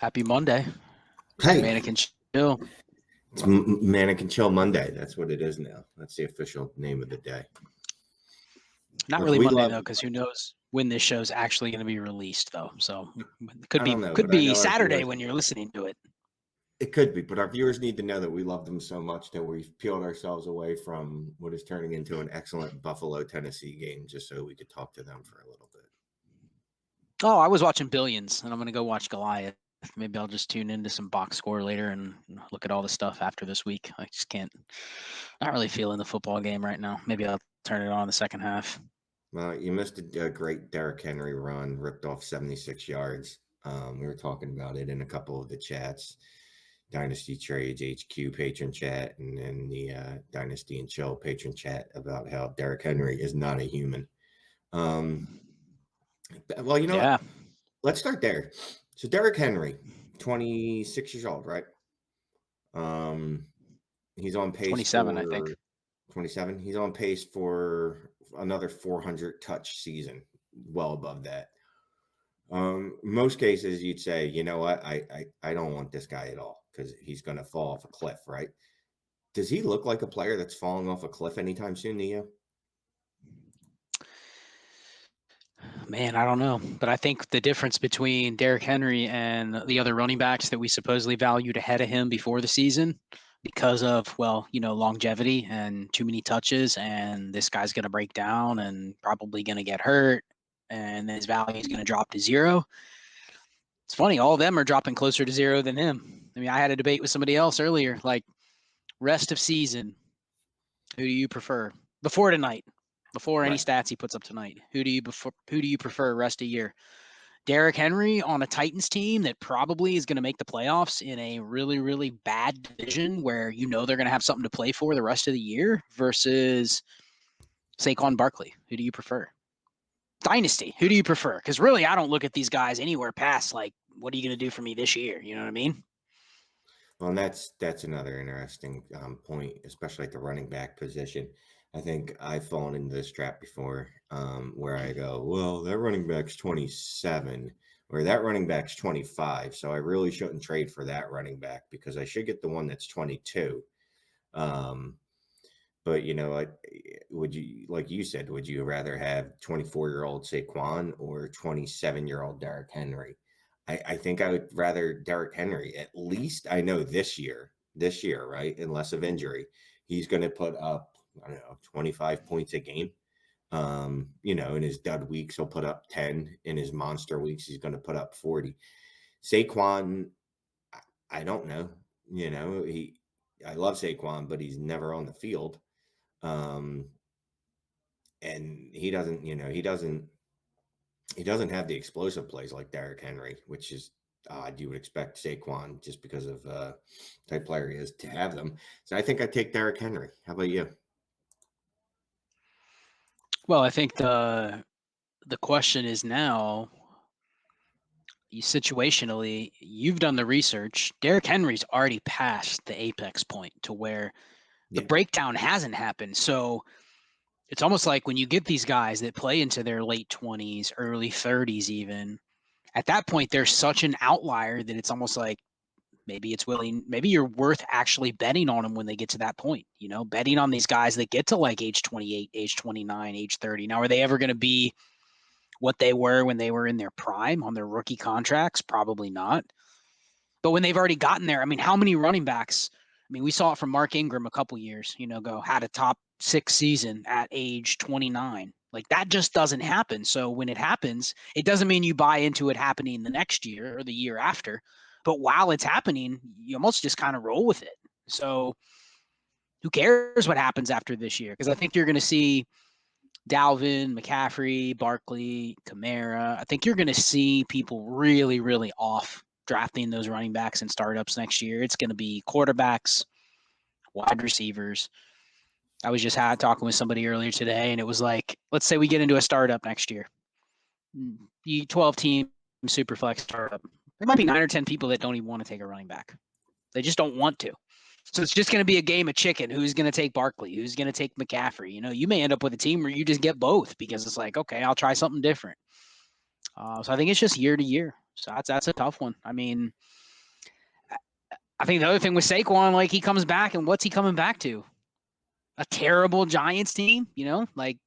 Happy Monday. Hey, Mannequin Chill. it's Mannequin Chill Monday. That's what it is now. That's the official name of the day. Not Look, really we Monday love. though, because who knows when this show's actually going to be released though. So it I don't know, could but I be know our Saturday viewers. when you're listening to it. It could be, but our viewers need to know that we love them so much that we've peeled ourselves away from what is turning into an excellent Buffalo Tennessee game, just so we could talk to them for a little bit. Oh, I was watching Billions, and I'm going to go watch Goliath. Maybe I'll just tune into some box score later and look at all the stuff after this week. I just can't. Not really feeling the football game right now. Maybe I'll turn it on in the second half. Well, you missed a great Derrick Henry run, ripped off 76 yards. We were talking about it in a couple of the chats. Dynasty Trades HQ patron chat, and then the Dynasty and Chill patron chat about how Derrick Henry is not a human. Well, you know Yeah. what? Let's start there. So Derrick Henry, 26 years old, right? He's on pace 27, for I think. 27. He's on pace for another 400 touch season, well above that. Most cases you'd say, you know what, I don't want this guy at all because he's going to fall off a cliff, right? Does he look like a player that's falling off a cliff anytime soon to you? Man, I don't know. But I think the difference between Derrick Henry and the other running backs that we supposedly valued ahead of him before the season, because of, well, longevity and too many touches, and this guy's going to break down and probably going to get hurt, and his value is going to drop to zero. It's funny, all of them are dropping closer to zero than him. I mean, I had a debate with somebody else earlier, like rest of season, who do you prefer? Before tonight, before any Right. stats he puts up tonight, who do you prefer rest of year? Derrick Henry on a Titans team that probably is going to make the playoffs in a really, really bad division where they're going to have something to play for the rest of the year versus Saquon Barkley. Who do you prefer? Dynasty, who do you prefer? Because really, I don't look at these guys anywhere past like, what are you going to do for me this year? You know what I mean? Well, and that's another interesting point, especially at the running back position. I think I've fallen into this trap before, where I go, well, that running back's 27, or that running back's 25, so I really shouldn't trade for that running back because I should get the one that's 22. But would you, like you said, would you rather have 24-year-old Saquon or 27-year-old Derrick Henry? I think I would rather Derrick Henry. At least I know this year, right? Unless of injury, he's going to put up, I don't know, 25 points a game. In his dud weeks, he'll put up 10. In his monster weeks, he's going to put up 40. Saquon, I don't know. I love Saquon, but he's never on the field. And he doesn't have the explosive plays like Derrick Henry, which is odd. You would expect Saquon, just because of type player he is, to have them. So I think I'd take Derrick Henry. How about you? Well, I think the question is now, situationally, you've done the research. Derrick Henry's already passed the apex point to where the breakdown hasn't happened. So it's almost like when you get these guys that play into their late 20s, early 30s even, at that point, they're such an outlier that it's almost like maybe you're worth actually betting on them when they get to that point, betting on these guys that get to like age 28, age 29, age 30. Now, are they ever going to be what they were when they were in their prime on their rookie contracts? Probably not. But when they've already gotten there, I mean, how many running backs? I mean, we saw it from Mark Ingram a couple years, had a top 6 season at age 29. Like, that just doesn't happen. So when it happens, it doesn't mean you buy into it happening the next year or the year after. But while it's happening, you almost just kind of roll with it. So who cares what happens after this year? Because I think you're going to see Dalvin, McCaffrey, Barkley, Kamara. I think you're going to see people really, really off drafting those running backs in startups next year. It's going to be quarterbacks, wide receivers. I was just talking with somebody earlier today, and it was like, let's say we get into a startup next year. 12-team Superflex startup. There might be 9 or 10 people that don't even want to take a running back. They just don't want to. So it's just going to be a game of chicken. Who's going to take Barkley? Who's going to take McCaffrey? You may end up with a team where you just get both because it's like, okay, I'll try something different. So I think it's just year to year. So that's a tough one. I mean, I think the other thing with Saquon, like he comes back, and what's he coming back to? A terrible Giants team, you know? Like,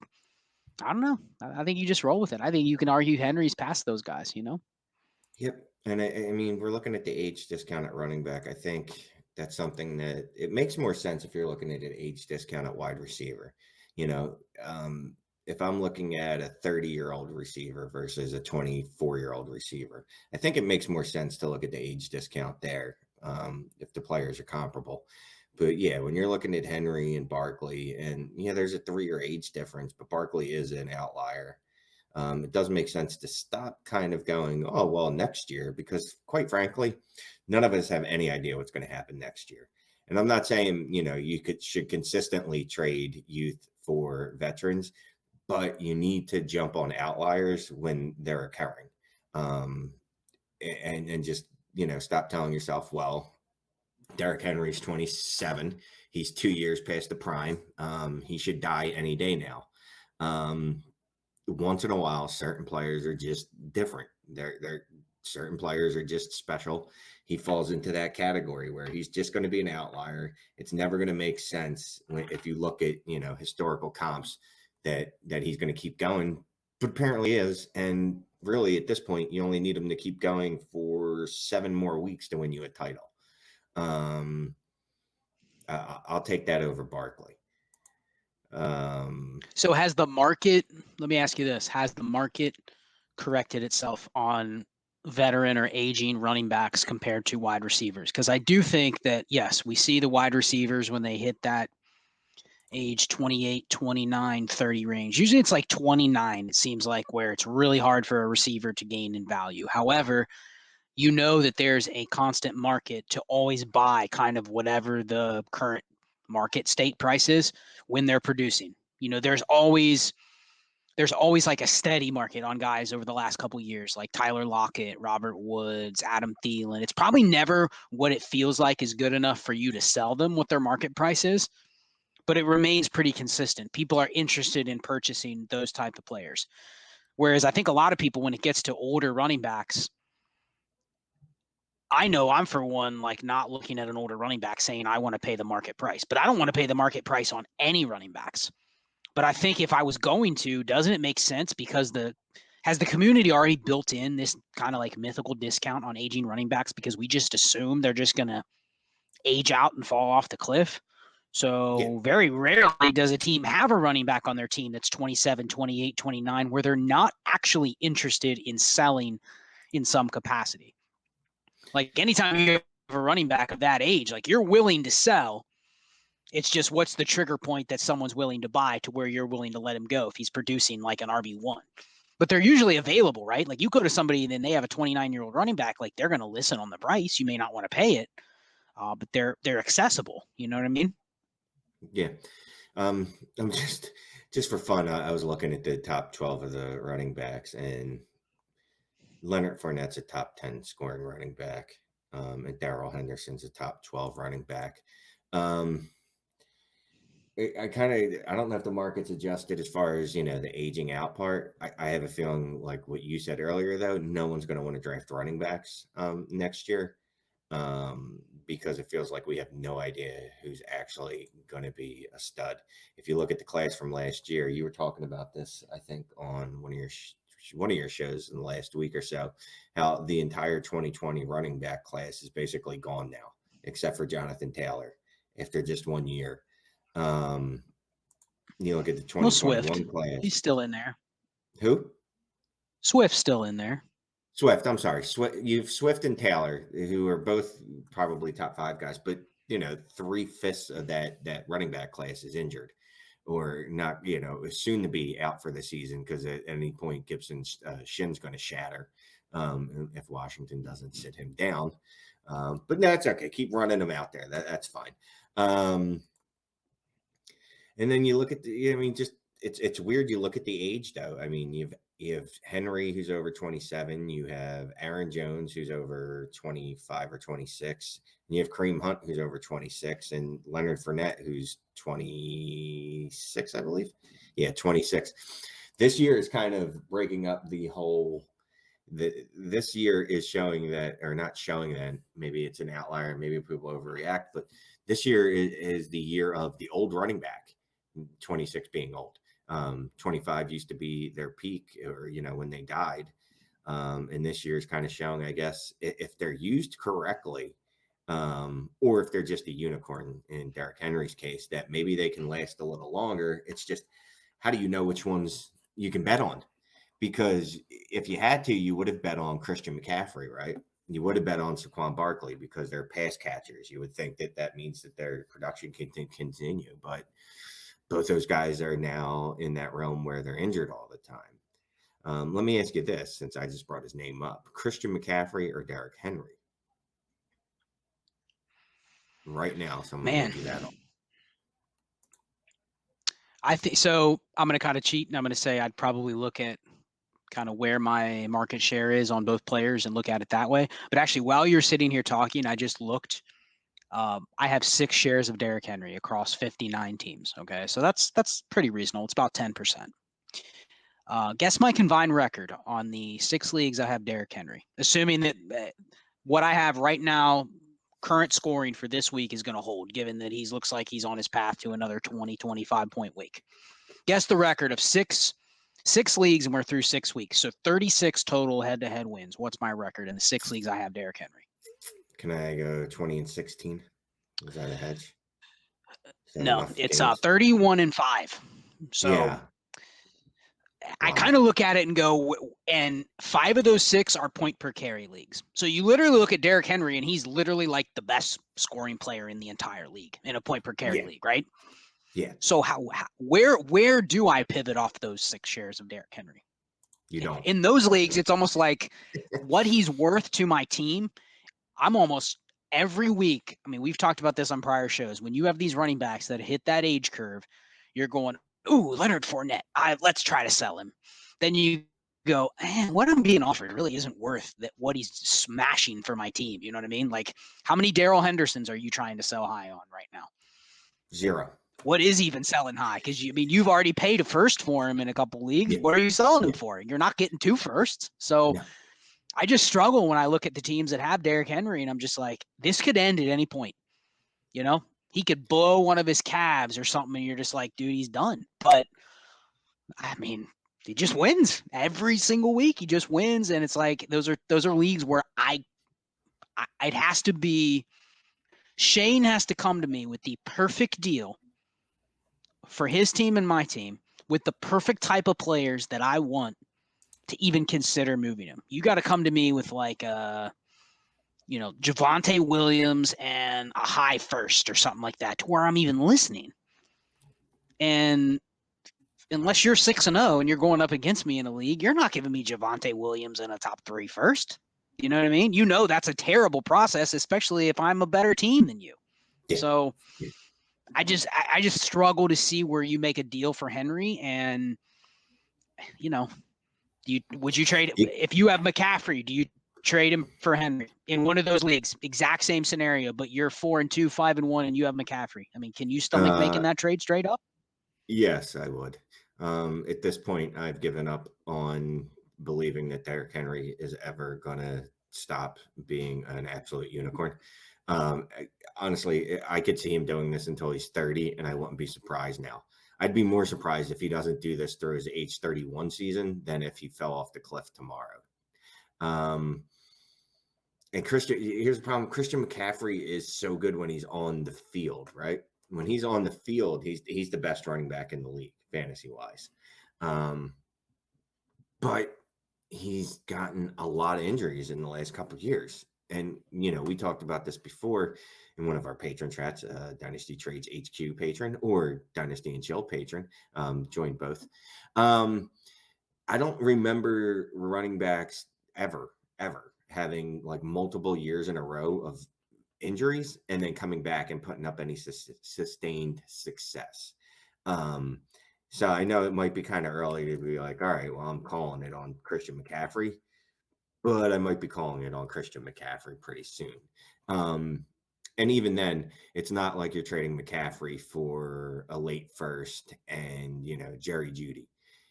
I don't know. I think you just roll with it. I think you can argue Henry's past those guys, you know? Yep. And I mean, we're looking at the age discount at running back. I think that's something that it makes more sense if you're looking at an age discount at wide receiver. You know, if I'm looking at a 30-year-old receiver versus a 24-year-old receiver, I think it makes more sense to look at the age discount there if the players are comparable. But yeah, when you're looking at Henry and Barkley, and yeah, there's a 3-year age difference, but Barkley is an outlier. It doesn't make sense to stop kind of going, oh, well, next year, because quite frankly, none of us have any idea what's going to happen next year. And I'm not saying, you know, should consistently trade youth for veterans, but you need to jump on outliers when they're occurring. And just, you know, stop telling yourself, well, Derrick Henry's 27. He's 2 years past the prime. He should die any day now. Once in a while, certain players are just different. They're certain players are just special. He falls into that category where he's just going to be an outlier. It's never going to make sense if you look at, you know, historical comps that he's going to keep going, but apparently is. And really, at this point, you only need him to keep going for 7 more weeks to win you a title. I'll take that over Barkley. So has the market, let me ask you this, has the market corrected itself on veteran or aging running backs compared to wide receivers? Because I do think that, yes, we see the wide receivers when they hit that age 28, 29, 30 range. Usually it's like 29, it seems like, where it's really hard for a receiver to gain in value. However, you know that there's a constant market to always buy kind of whatever the current market state price is when they're producing. You know, there's always like a steady market on guys over the last couple of years, like Tyler Lockett, Robert Woods, Adam Thielen. It's probably never what it feels like is good enough for you to sell them what their market price is, but it remains pretty consistent. People are interested in purchasing those type of players. Whereas I think a lot of people, when it gets to older running backs, I know I'm for one, like not looking at an older running back saying I want to pay the market price, but I don't want to pay the market price on any running backs. But I think if I was going to, doesn't it make sense because has the community already built in this kind of like mythical discount on aging running backs because we just assume they're just going to age out and fall off the cliff? Yeah. So very rarely does a team have a running back on their team that's 27, 28, 29, where they're not actually interested in selling in some capacity. Like anytime you have a running back of that age, like you're willing to sell. It's just what's the trigger point that someone's willing to buy to where you're willing to let him go if he's producing like an RB1. But they're usually available, right? Like you go to somebody and then they have a 29-year-old running back, like they're going to listen on the price. You may not want to pay it, but they're accessible. You know what I mean? Yeah. I'm just for fun. I was looking at the top 12 of the running backs, and Leonard Fournette's a top 10 scoring running back, and Darrell Henderson's a top 12 running back. I don't know if the market's adjusted as far as, you know, the aging out part. I have a feeling like what you said earlier, though, no one's going to want to draft running backs next year. Because it feels like we have no idea who's actually going to be a stud. If you look at the class from last year, you were talking about this, I think, on one of your shows in the last week or so, how the entire 2020 running back class is basically gone now, except for Jonathan Taylor after just 1 year. You look at the 2021 Swift, class. he's still in there. Who? Swift's still in there. Swift, I'm sorry. You've Swift and Taylor, who are both probably top 5 guys, but, you know, 3/5 of that running back class is injured or not, you know, is soon to be out for the season because at any point Gibson's shin's going to shatter if Washington doesn't sit him down. But no, it's okay. Keep running them out there. That's fine. And then you look at it's weird. You look at the age, though. I mean, you have Henry, who's over 27. You have Aaron Jones, who's over 25 or 26. And you have Kareem Hunt, who's over 26, and Leonard Fournette, who's 26, I believe. Yeah, 26. This year is kind of breaking up the whole This year is showing that, or not showing that, maybe it's an outlier, maybe people overreact, but this year is the year of the old running back, 26 being old. 25 used to be their peak, or, when they died. And this year is kind of showing, I guess, if they're used correctly, or if they're just a unicorn in Derrick Henry's case, that maybe they can last a little longer. It's just, how do you know which ones you can bet on? Because if you had to, you would have bet on Christian McCaffrey, right? You would have bet on Saquon Barkley because they're pass catchers. You would think that means that their production can continue. But both those guys are now in that realm where they're injured all the time. Let me ask you this, since I just brought his name up: Christian McCaffrey or Derrick Henry? Right now, someone Man, make you that. I think so. I'm going to kind of cheat, and I'm going to say I'd probably look at kind of where my market share is on both players and look at it that way. But actually, while you're sitting here talking, I just looked. I have 6 shares of Derrick Henry across 59 teams. Okay, so that's pretty reasonable. It's about 10%. Guess my combined record on the 6 leagues I have Derrick Henry, assuming that what I have right now, current scoring for this week, is going to hold, given that he looks like he's on his path to another 25 point week. Guess the record of six leagues, and we're through 6 weeks. So 36 total head-to-head wins. What's my record in the 6 leagues I have Derrick Henry? Can I go 20-16? Is that a hedge? No, it's 31-5. So yeah. I kind of look at it and go, and 5 of those 6 are point per carry leagues. So you literally look at Derrick Henry, and he's literally like the best scoring player in the entire league in a point per carry league, right? Yeah. So where do I pivot off those 6 shares of Derrick Henry? You don't. In those leagues, it's almost like what he's worth to my team. I'm almost every week. I mean, we've talked about this on prior shows. When you have these running backs that hit that age curve, you're going, ooh, Leonard Fournette. Let's try to sell him. Then you go, man, what I'm being offered really isn't worth what he's smashing for my team. You know what I mean? Like, how many Darrell Hendersons are you trying to sell high on right now? 0. What is even selling high? Because you've already paid a first for him in a couple leagues. Yeah. What are you selling him for? You're not getting 2 firsts. So I just struggle when I look at the teams that have Derrick Henry, and I'm just like, this could end at any point. He could blow one of his calves or something, and you're just like, dude, he's done. But I mean, he just wins every single week. He just wins, and it's like those are leagues where it has to be. Shane has to come to me with the perfect deal for his team and my team, with the perfect type of players that I want to even consider moving him. You got to come to me with like Javonte Williams and a high first or something like that, to where I'm even listening. And unless you're 6-0 and you're going up against me in a league, you're not giving me Javonte Williams in a top 3 first. You know what I mean? That's a terrible process, especially if I'm a better team than you. Yeah. So I just struggle to see where you make a deal for Henry. And would you trade if you have McCaffrey? Do you trade him for Henry in one of those leagues? Exact same scenario, but you're 4-2, 5-1, and you have McCaffrey. I mean, can you stomach making that trade straight up? Yes, I would. At this point, I've given up on believing that Derrick Henry is ever going to stop being an absolute unicorn. Honestly, I could see him doing this until he's 30, and I wouldn't be surprised now. I'd be more surprised if he doesn't do this through his age 31 season than if he fell off the cliff tomorrow. And here's the problem. Christian McCaffrey is so good when he's on the field, right? When he's on the field, he's the best running back in the league, fantasy-wise. But he's gotten a lot of injuries in the last couple of years. And, we talked about this before in one of our patron chats, Dynasty Trades HQ patron or Dynasty and Chill patron, join both. I don't remember running backs ever having like multiple years in a row of injuries and then coming back and putting up any sustained success. So I know it might be kind of early to be like, all right, well, I'm calling it on Christian McCaffrey, but I might be calling it on Christian McCaffrey pretty soon. And even then, it's not like you're trading McCaffrey for a late first and, Jerry Jeudy.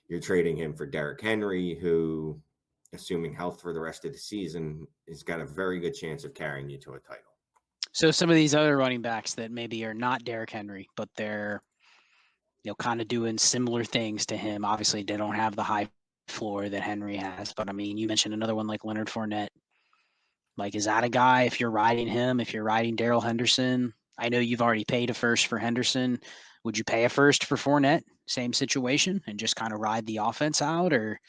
You're trading him for Derrick Henry, who assuming health for the rest of the season, has got a very good chance of carrying you to a title. So some of these other running backs that maybe are not Derrick Henry, but they're, kind of doing similar things to him. Obviously, they don't have the high floor that Henry has. But I mean, you mentioned another one like Leonard Fournette. Like, is that a guy, if you're riding him, if you're riding Darrell Henderson? I know you've already paid a first for Henderson. Would you pay a first for Fournette? Same situation, and just kind of ride the offense out? Or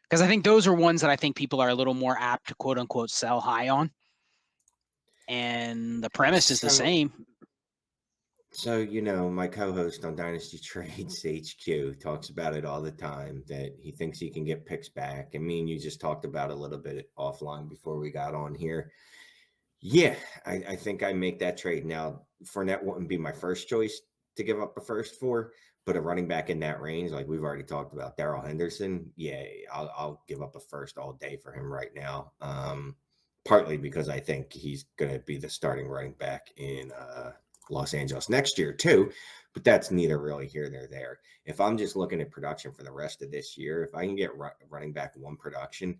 because I think those are ones that I think people are a little more apt to quote unquote sell high on. And the premise is the same. So, my co-host on Dynasty Trades HQ talks about it all the time, that he thinks he can get picks back. And me and you just talked about a little bit offline before we got on here. Yeah, I think I make that trade. Now, Fournette wouldn't be my first choice to give up a first for, but a running back in that range, like we've already talked about, Darrell Henderson, yeah, I'll give up a first all day for him right now. Partly because I think he's going to be the starting running back in Los Angeles next year too, but that's neither really here nor there. If I'm just looking at production for the rest of this year, if I can get running back one production,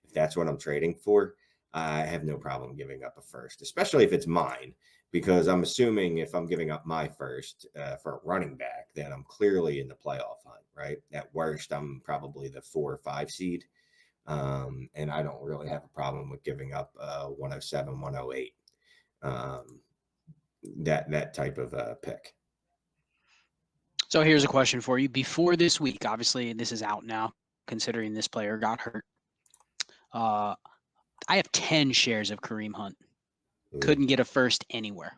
if that's what I'm trading for, I have no problem giving up a first, especially if it's mine, because I'm assuming if I'm giving up my first for a running back, then I'm clearly in the playoff hunt, right? At worst, I'm probably the 4 or 5 seed. And I don't really have a problem with giving up 107, 108. That type of pick. So here's a question for you. Before this week, obviously this is out now, considering this player got hurt. I have 10 shares of Kareem Hunt. Couldn't get a first anywhere.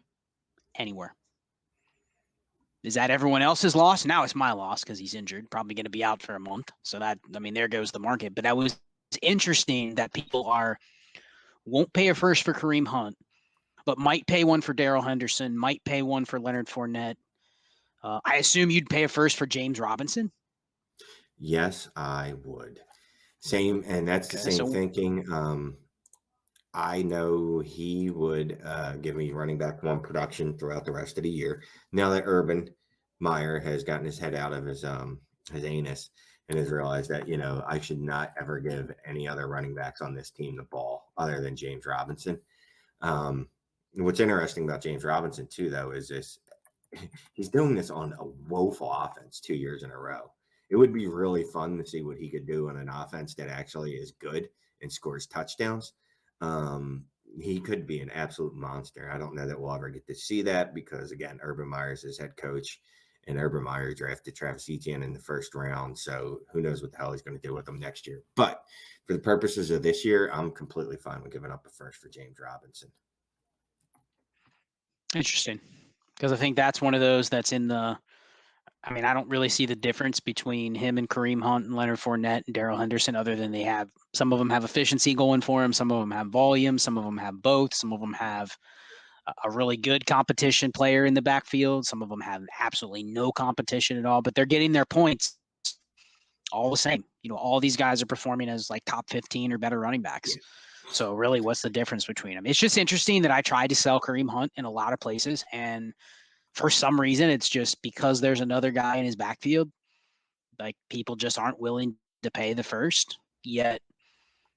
Is that everyone else's loss? Now it's my loss because he's injured, probably going to be out for a month. So there goes the market. But that was interesting that people won't pay a first for Kareem Hunt, but might pay one for Darrell Henderson, might pay one for Leonard Fournette. I assume you'd pay a first for James Robinson? Yes, I would. Same, and that's the same thinking. I know he would give me running back one production throughout the rest of the year. Now that Urban Meyer has gotten his head out of his anus and has realized that, I should not ever give any other running backs on this team the ball other than James Robinson. What's interesting about James Robinson too, though, is he's doing this on a woeful offense 2 years in a row. It would be really fun to see what he could do on an offense that actually is good and scores touchdowns. He could be an absolute monster. I don't know that we'll ever get to see that because, again, Urban Meyer's his head coach, and Urban Meyer drafted Travis Etienne in the first round. So who knows what the hell he's going to do with him next year. But for the purposes of this year, I'm completely fine with giving up a first for James Robinson. Interesting. Because I think that's one of those that's in the – I don't really see the difference between him and Kareem Hunt and Leonard Fournette and Darrell Henderson other than some of them have efficiency going for them. Some of them have volume. Some of them have both. Some of them have a really good competition player in the backfield. Some of them have absolutely no competition at all, but they're getting their points all the same. All these guys are performing as like top 15 or better running backs. So really, what's the difference between them? It's just interesting that I tried to sell Kareem Hunt in a lot of places, and for some reason, it's just because there's another guy in his backfield, like people just aren't willing to pay the first yet.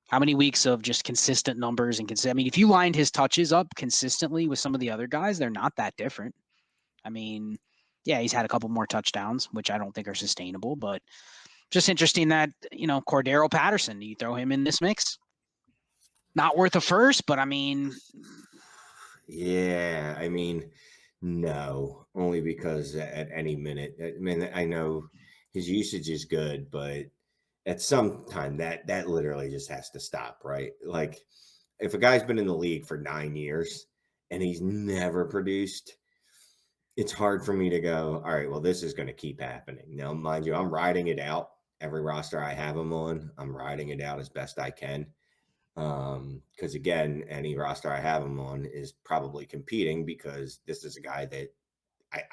How many weeks of just consistent numbers and if you lined his touches up consistently with some of the other guys, they're not that different. Yeah, he's had a couple more touchdowns, which I don't think are sustainable, but just interesting that, Cordero Patterson, do you throw him in this mix? Not worth a first, but yeah, no, only because at any minute, I know his usage is good, but at some time that literally just has to stop, right? Like if a guy's been in the league for 9 years and he's never produced, it's hard for me to go, all right, well, this is going to keep happening. Now, mind you, I'm riding it out. Every roster I have him on, I'm riding it out as best I can. Because again, any roster I have him on is probably competing because this is a guy that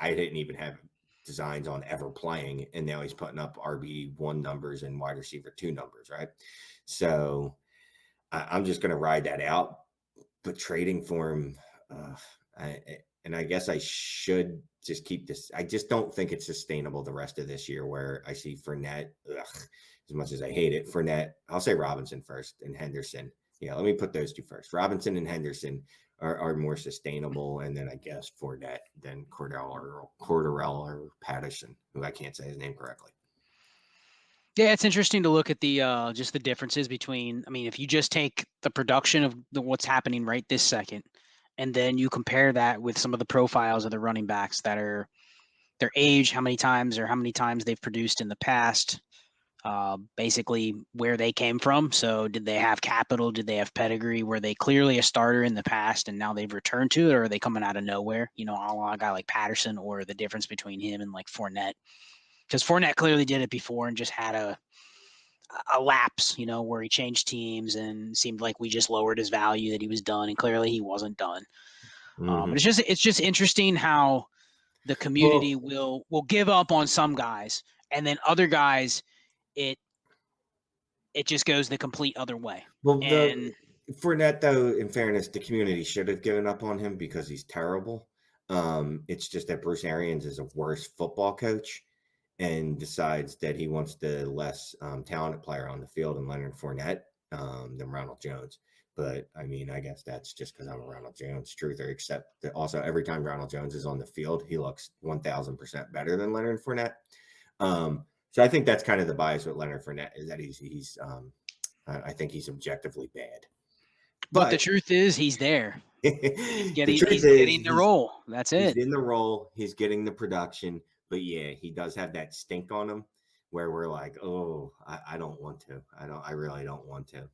I didn't even have designs on ever playing, and now he's putting up RB1 numbers and wide receiver 2 numbers, right? So I'm just going to ride that out. But trading for him, and I guess I should just keep this. I just don't think it's sustainable the rest of this year where I see Fournette, as much as I hate it, Fournette, I'll say Robinson first and Henderson. Yeah, let me put those two first. Robinson and Henderson are more sustainable, and then I guess Fournette, then Cordarrelle or Patterson, who I can't say his name correctly. Yeah, it's interesting to look at the just the differences between. I mean, if you just take the production of what's happening right this second, and then you compare that with some of the profiles of the running backs that are their age, how many times they've produced in the past, basically where they came from. So did they have capital? Did they have pedigree? Were they clearly a starter in the past and now they've returned to it, or are they coming out of nowhere? You know, a guy like Patterson, or the difference between him and like Fournette. Because Fournette clearly did it before and just had a lapse, you know, where he changed teams and seemed like we just lowered his value, that he was done, and clearly he wasn't done. But it's just interesting how the community will give up on some guys, and then other guys it just goes the complete other way. Well, And Fournette, though, in fairness, the community should have given up on him because he's terrible. It's just that Bruce Arians is a worse football coach and decides that he wants the less talented player on the field in Leonard Fournette than Ronald Jones. But, I mean, I guess that's just because I'm a Ronald Jones truther, except that also every time Ronald Jones is on the field, he looks 1,000% better than Leonard Fournette. So I think that's kind of the bias with Leonard Fournette, is that he's I think he's objectively bad. But the truth is, he's there. He's getting the role. That's it. He's in the role. He's getting the production. But yeah, he does have that stink on him where we're like, oh, I don't want to. I really don't want to.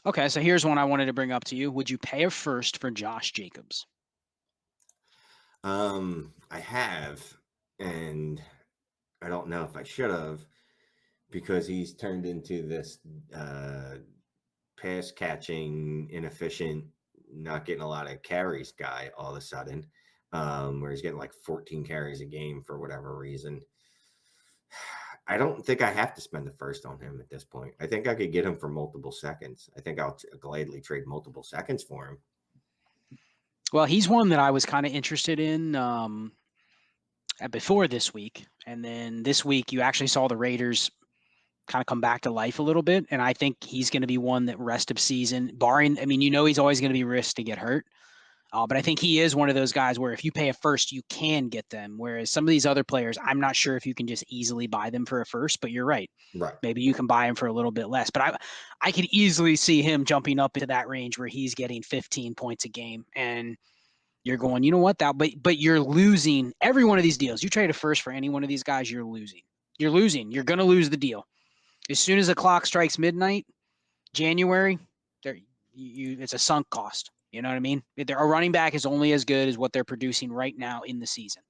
Okay, so here's one I wanted to bring up to you. Would you pay a first for Josh Jacobs? I have, and I don't know if I should have, because he's turned into this pass catching, inefficient, not getting a lot of carries guy all of a sudden, where he's getting like 14 carries a game for whatever reason. I don't think I have to spend the first on him at this point. I think I could get him for multiple seconds. I think I'll gladly trade multiple seconds for him. Well, he's one that I was kind of interested in before this week. And then this week, you actually saw the Raiders kind of come back to life a little bit. And I think he's going to be one that rest of season, barring, I mean, you know, he's always going to be risked to get hurt. But I think he is one of those guys where if you pay a first, you can get them. Whereas some of these other players, I'm not sure if you can just easily buy them for a first, but you're right. Right. Maybe you can buy him for a little bit less. But I could easily see him jumping up into that range where he's getting 15 points a game. And you're going, you know what, but you're losing every one of these deals. You trade a first for any one of these guys, you're losing. You're losing. You're going to lose the deal. As soon as the clock strikes midnight, January, it's a sunk cost. You know what I mean? A running back is only as good as what they're producing right now in the season.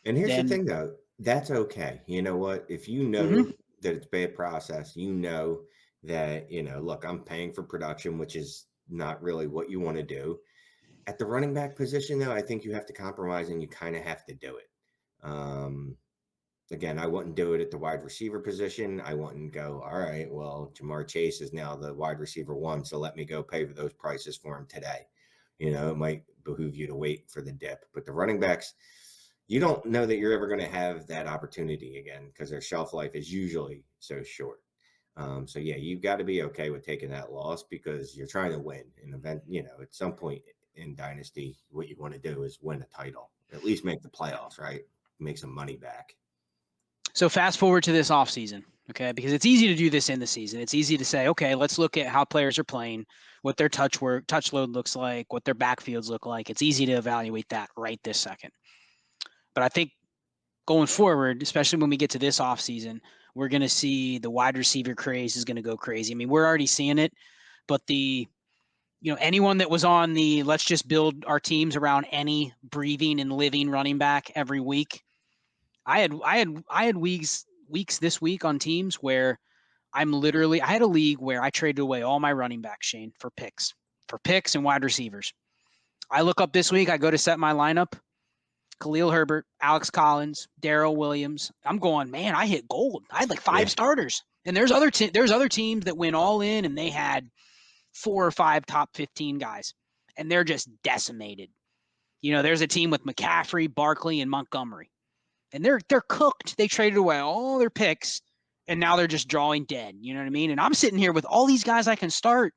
And here's the thing, though. That's okay. You know what? If you know that it's bad process, you know that, look, I'm paying for production, which is not really what you want to do. At the running back position, though, I think you have to compromise and you kind of have to do it. Again, I wouldn't do it at the wide receiver position. I wouldn't go, all right, well, Jamar Chase is now the wide receiver 1, so let me go pay for those prices for him today. It might behoove you to wait for the dip. But the running backs, you don't know that you're ever going to have that opportunity again because their shelf life is usually so short. So, yeah, you've got to be okay with taking that loss because you're trying to win. At some point in Dynasty, what you want to do is win a title, at least make the playoffs, right? Make some money back. So fast forward to this offseason, okay? Because it's easy to do this in the season. It's easy to say, okay, let's look at how players are playing, what their touch load looks like, what their backfields look like. It's easy to evaluate that right this second. But I think going forward, especially when we get to this offseason, we're going to see the wide receiver craze is going to go crazy. I mean, we're already seeing it, but anyone that was on the let's just build our teams around any breathing and living running back every week. I had weeks this week on teams where I had a league where I traded away all my running backs, Shane, for picks and wide receivers. I look up this week, I go to set my lineup, Khalil Herbert, Alex Collins, Darrell Williams. I'm going, man, I hit gold. I had like 5 starters. And there's other teams that went all in and they had 4 or 5 top 15 guys. And they're just decimated. You know, there's a team with McCaffrey, Barkley, and Montgomery. And they're cooked. They traded away all their picks, and now they're just drawing dead. You know what I mean? And I'm sitting here with all these guys I can start.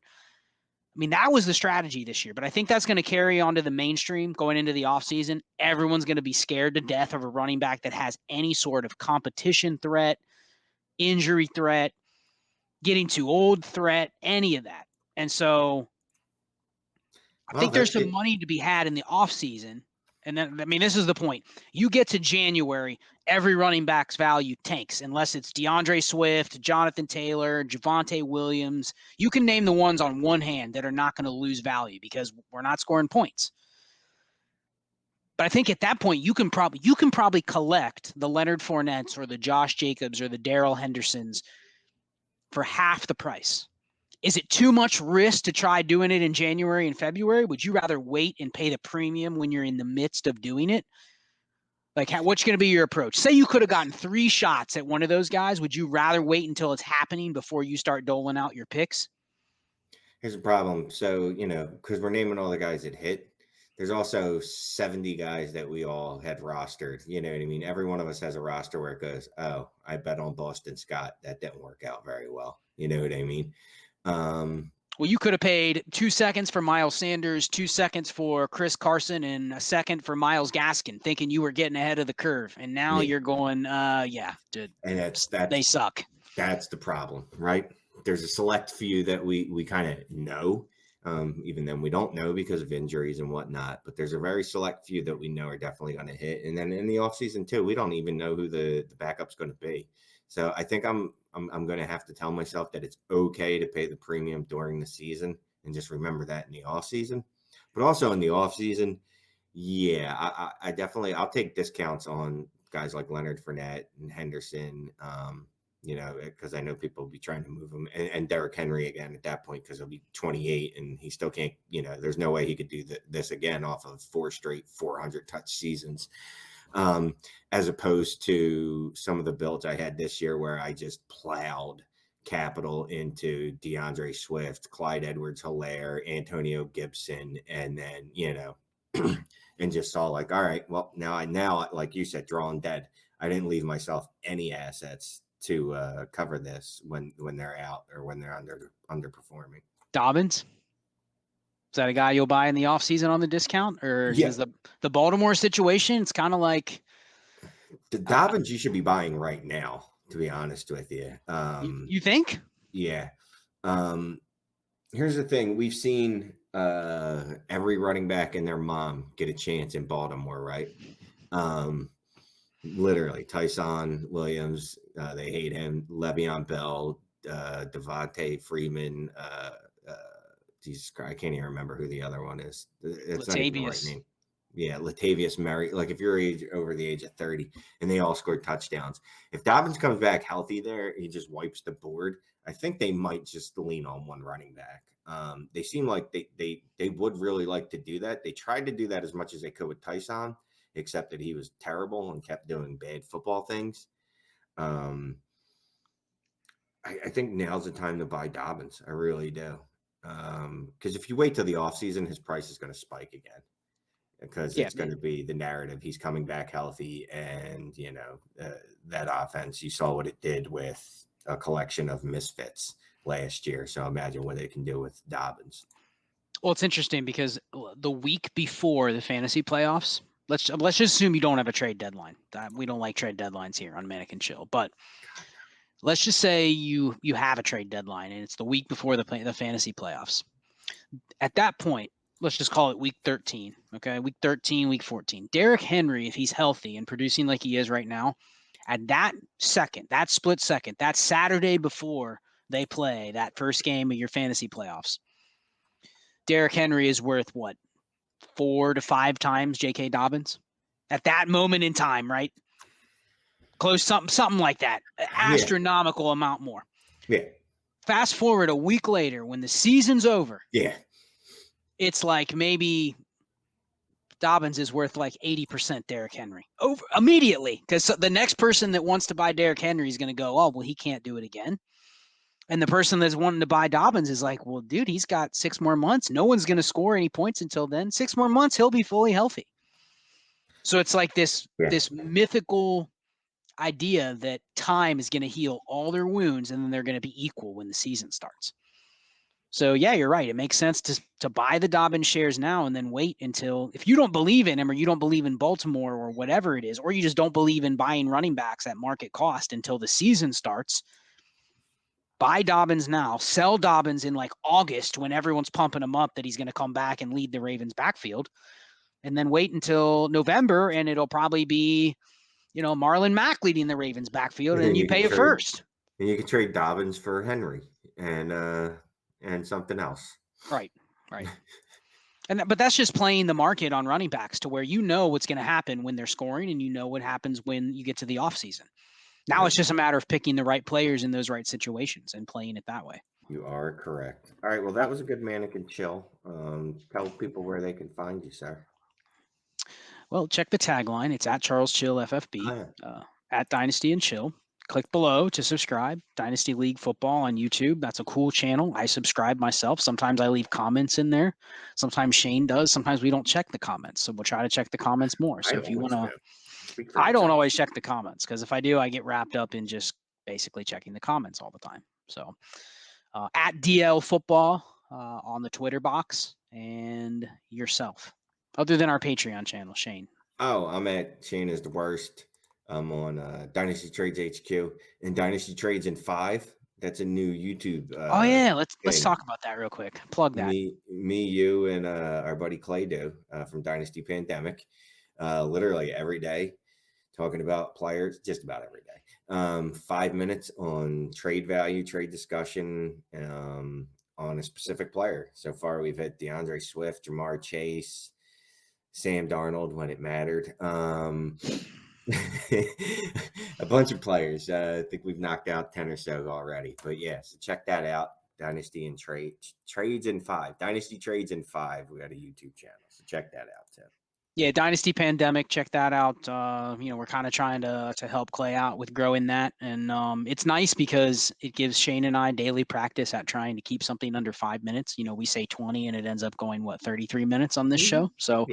I mean, that was the strategy this year, but I think that's going to carry on to the mainstream going into the offseason. Everyone's going to be scared to death of a running back that has any sort of competition threat, injury threat, getting too old threat, any of that. And so I think there's some money to be had in the offseason. And then, I mean, this is the point. You get to January, every running back's value tanks unless it's DeAndre Swift, Jonathan Taylor, Javonte Williams. You can name the ones on one hand that are not going to lose value because we're not scoring points. But I think at that point, you can probably collect the Leonard Fournettes or the Josh Jacobs or the Darrell Hendersons for half the price. Is it too much risk to try doing it in January and February? Would you rather wait and pay the premium when you're in the midst of doing it? Like, what's going to be your approach? Say you could have gotten 3 shots at one of those guys. Would you rather wait until it's happening before you start doling out your picks? Here's the problem. So, you know, because we're naming all the guys that hit, there's also 70 guys that we all had rostered. You know what I mean? Every one of us has a roster where it goes, oh, I bet on Boston Scott. That didn't work out very well. You know what I mean? Well, you could have paid 2 seconds for Miles Sanders, 2 seconds for Chris Carson, and a second for Myles Gaskin, thinking you were getting ahead of the curve. And now you're going, dude, and they suck. That's the problem, right? There's a select few that we kind of know, even then we don't know because of injuries and whatnot. But there's a very select few that we know are definitely going to hit. And then in the offseason too, we don't even know who the backup's going to be. So I think I'm going to have to tell myself that it's okay to pay the premium during the season and just remember that in the off season. But also in the off season, yeah, I definitely I'll take discounts on guys like Leonard Fournette and Henderson. You know, because I know people will be trying to move him, and Derrick Henry again at that point because he'll be 28 and he still can't. You know, there's no way he could do this again off of 4 straight 400 touch seasons. As opposed to some of the builds I had this year where I just plowed capital into DeAndre Swift, Clyde Edwards-Helaire, Antonio Gibson, and then, you know, and just saw like, all right, well, now, like you said, drawing dead. I didn't leave myself any assets to cover this when they're out or when they're underperforming. Dobbins? Is that a guy you'll buy in the offseason on the discount? Or is the Baltimore situation, it's kind of like the Dobbins you should be buying right now, to be honest with you. You think? Yeah. Here's the thing. We've seen every running back and their mom get a chance in Baltimore, right? Literally, Tyson Williams, they hate him. Le'Veon Bell, Devontae Freeman, Jesus Christ, I can't even remember who the other one is. It's not even the right name. Yeah, Latavius Murray. Like if you're over the age of 30, and they all scored touchdowns. If Dobbins comes back healthy, he just wipes the board. I think they might just lean on one running back. They seem like they would really like to do that. They tried to do that as much as they could with Tyson, except that he was terrible and kept doing bad football things. I think now's the time to buy Dobbins. I really do. Because if you wait till the offseason, his price is going to spike again because it's going to be the narrative. He's coming back healthy, and you know that offense. You saw what it did with a collection of misfits last year. So imagine what they can do with Dobbins. Well, it's interesting because the week before the fantasy playoffs, let's just assume you don't have a trade deadline. We don't like trade deadlines here on Manic and Chill, but let's just say you have a trade deadline and it's the week before the fantasy playoffs. At that point, let's just call it week 13. Okay, week 13, week 14. Derrick Henry, if he's healthy and producing like he is right now, at that split second, that Saturday before they play that first game of your fantasy playoffs, Derrick Henry is worth what? 4 to 5 times J.K. Dobbins at that moment in time, right? Close, something like that. Astronomical amount more. Yeah. Fast forward a week later when the season's over. Yeah. It's like maybe Dobbins is worth like 80% Derrick Henry over immediately because the next person that wants to buy Derrick Henry is going to go, oh, well, he can't do it again. And the person that's wanting to buy Dobbins is like, well, dude, he's got 6 more months. No one's going to score any points until then. 6 more months, he'll be fully healthy. So it's like this mythical idea that time is going to heal all their wounds and then they're going to be equal when the season starts. So yeah, you're right. It makes sense to buy the Dobbins shares now and then wait until, if you don't believe in him or you don't believe in Baltimore or whatever it is, or you just don't believe in buying running backs at market cost until the season starts, buy Dobbins now, sell Dobbins in like August when everyone's pumping him up that he's going to come back and lead the Ravens backfield, and then wait until November and it'll probably be, Marlon Mack leading the Ravens backfield, and you pay it first. And you can trade Dobbins for Henry and something else. Right. But that's just playing the market on running backs to where what's going to happen when they're scoring, and what happens when you get to the offseason. Now it's just a matter of picking the right players in those right situations and playing it that way. You are correct. All right. Well, that was a good Mannequin Chill. Tell people where they can find you, sir. Well, check the tagline. It's at Charles Chill FFB, at Dynasty and Chill. Click below to subscribe. Dynasty League Football on YouTube. That's a cool channel. I subscribe myself. Sometimes I leave comments in there. Sometimes Shane does. Sometimes we don't check the comments. So we'll try to check the comments more. So if you want to, I don't always check the comments, because if I do, I get wrapped up in just basically checking the comments all the time. So at DL Football on the Twitter box, and yourself, other than our Patreon channel, Shane. Oh, I'm at Shane is the worst. I'm on Dynasty Trades HQ and Dynasty Trades in 5. That's a new YouTube. Oh yeah, let's talk about that real quick. Plug that. Me, you, and our buddy Clay do from Dynasty Pandemic. Literally every day, talking about players, just about every day. 5 minutes on trade value, trade discussion on a specific player. So far, we've had DeAndre Swift, Jamar Chase, Sam Darnold when it mattered. A bunch of players. I think we've knocked out 10 or so already. But yeah, so check that out. Dynasty and Trades in 5. Dynasty Trades in 5. We got a YouTube channel. So check that out too. Yeah, Dynasty Pandemic. Check that out. We're kind of trying to help Clay out with growing that. And it's nice because it gives Shane and I daily practice at trying to keep something under 5 minutes. We say 20 and it ends up going, 33 minutes on this show. So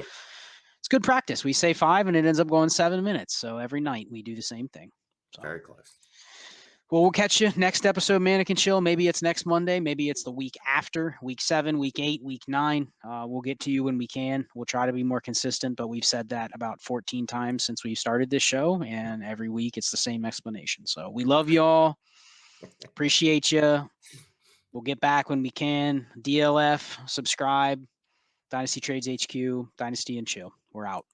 it's good practice. We say 5 and it ends up going 7 minutes. So every night we do the same thing. So. Very close. Well, we'll catch you next episode, Mannequin Chill. Maybe it's next Monday. Maybe it's the week after, week 7, week 8, week 9. We'll get to you when we can. We'll try to be more consistent, but we've said that about 14 times since we started this show, and every week it's the same explanation. So we love y'all. Appreciate you. We'll get back when we can. DLF, subscribe, Dynasty Trades HQ, Dynasty and Chill. We're out.